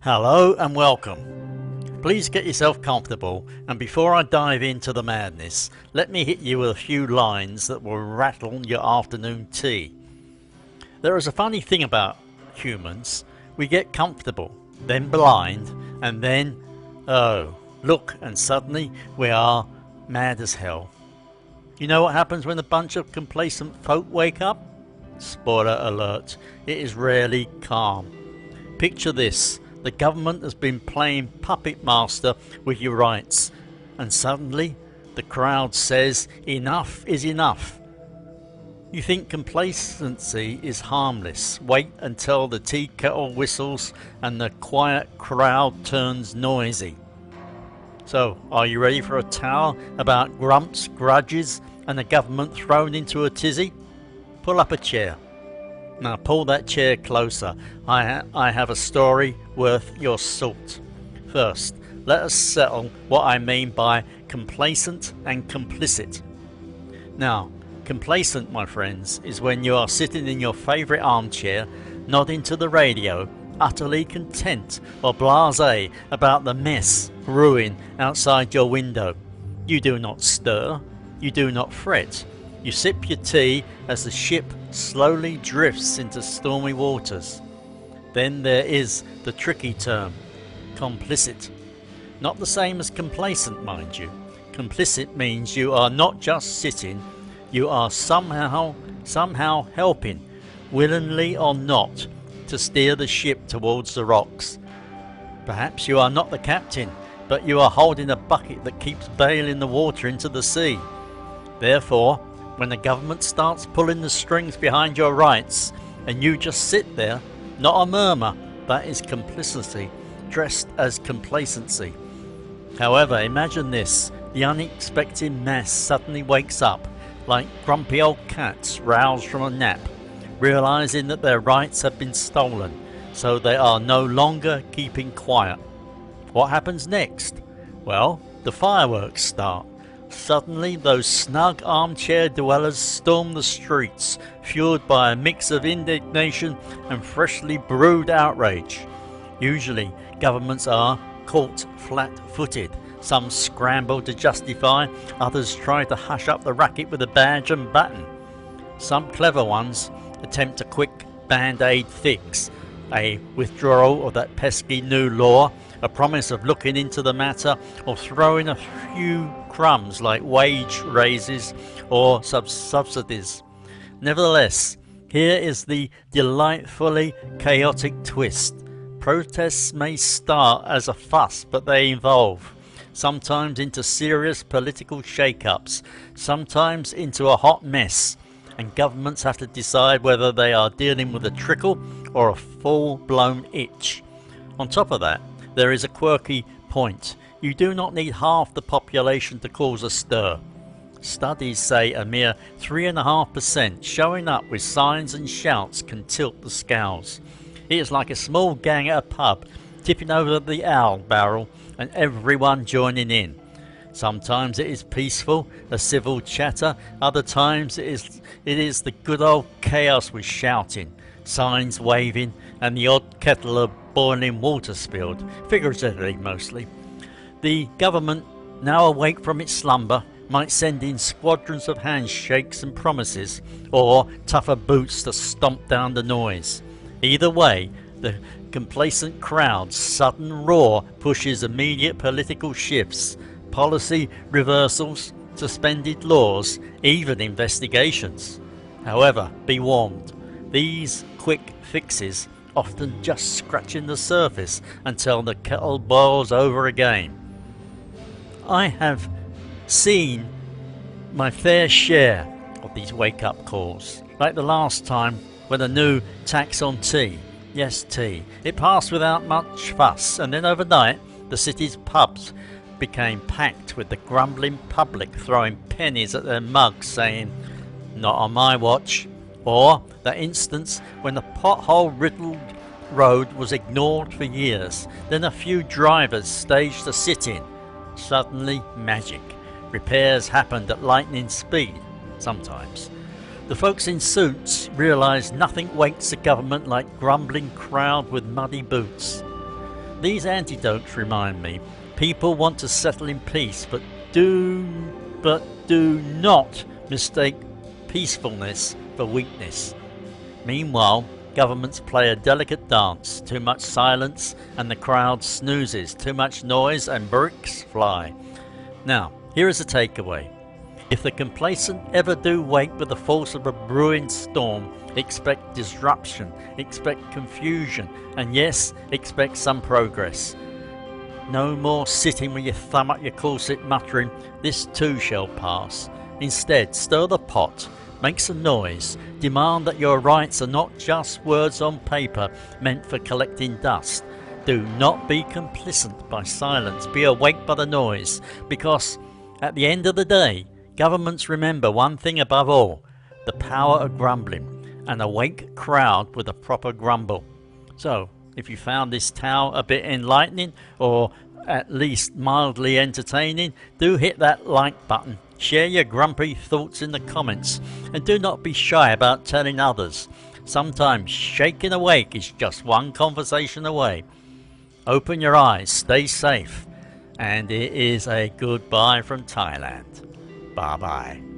Hello and welcome. Please get yourself comfortable, and before I dive into the madness, let me hit you with a few lines that will rattle your afternoon tea. There is a funny thing about humans. We get comfortable, then blind, and then, oh, look, and suddenly we are mad as hell. You know what happens when a bunch of complacent folk wake up? Spoiler alert, it is rarely calm. Picture this. The government has been playing puppet master with your rights, and suddenly the crowd says enough is enough. You think complacency is harmless. Wait until the tea kettle whistles and the quiet crowd turns noisy. So, are you ready for a tale about Grumps, grudges, and the government thrown into a tizzy? Pull up a chair. Now pull that chair closer. I have a story worth your salt. First, let us settle what I mean by complacent and complicit. Now, complacent, my friends, is when you are sitting in your favourite armchair, nodding to the radio, utterly content or blasé about the mess, ruin outside your window. You do not stir, you do not fret. You sip your tea as the ship slowly drifts into stormy waters. Then there is the tricky term, complicit. Not the same as complacent, mind you. Complicit means you are not just sitting, you are somehow helping, willingly or not, to steer the ship towards the rocks. Perhaps you are not the captain, but you are holding a bucket that keeps bailing the water into the sea. Therefore, when the government starts pulling the strings behind your rights and you just sit there, not a murmur, that is complicity dressed as complacency. However, imagine this, the unexpected mass suddenly wakes up like grumpy old cats roused from a nap, realizing that their rights have been stolen, so they are no longer keeping quiet. What happens next? Well, the fireworks start. Suddenly those snug armchair dwellers storm the streets, fueled by a mix of indignation and freshly brewed outrage. Usually governments are caught flat-footed. Some scramble to justify, others try to hush up the racket with a badge and button. Some clever ones attempt a quick band-aid fix, a withdrawal of that pesky new law, a promise of looking into the matter, or throwing a few crumbs like wage raises or subsidies. Nevertheless, here is the delightfully chaotic twist. Protests may start as a fuss, but they evolve, sometimes into serious political shake-ups, sometimes into a hot mess, and governments have to decide whether they are dealing with a trickle or a full-blown itch. On top of that, there is a quirky point. You do not need half the population to cause a stir. Studies say a mere 3.5% showing up with signs and shouts can tilt the scales. It is like a small gang at a pub tipping over the ale barrel and everyone joining in. Sometimes it is peaceful, a civil chatter. Other times it is the good old chaos with shouting, signs waving, and the odd kettle of boiling water spilled, figuratively mostly. The government, now awake from its slumber, might send in squadrons of handshakes and promises, or tougher boots to stomp down the noise. Either way, the complacent crowd's sudden roar pushes immediate political shifts, policy reversals, suspended laws, even investigations. However, be warned, these quick fixes often just scratching the surface until the kettle boils over again. I have seen my fair share of these wake-up calls, like the last time when a new tax on tea, yes tea, it passed without much fuss, and then overnight the city's pubs became packed with the grumbling public throwing pennies at their mugs saying, "Not on my watch," or that instance when the pothole-riddled road was ignored for years, then a few drivers staged a sit-in. Suddenly magic. Repairs happened at lightning speed, sometimes. The folks in suits realised nothing wakes the government like grumbling crowd with muddy boots. These antidotes remind me, people want to settle in peace, but do not mistake peacefulness for weakness. Meanwhile, governments play a delicate dance, too much silence and the crowd snoozes, too much noise and bricks fly. Now, here is a takeaway. If the complacent ever do wake with the force of a brewing storm, expect disruption, expect confusion, and yes, expect some progress. No more sitting with your thumb up your corset muttering, "This too shall pass." Instead, stir the pot, make some noise, demand that your rights are not just words on paper meant for collecting dust. Do not be complicit by silence, be awake by the noise, because at the end of the day, governments remember one thing above all, the power of grumbling, an awake crowd with a proper grumble. So, if you found this tale a bit enlightening, or at least mildly entertaining, do hit that like button, share your grumpy thoughts in the comments, and do not be shy about telling others. Sometimes shaking awake is just one conversation away. Open your eyes, stay safe, and it is a goodbye from Thailand. Bye bye.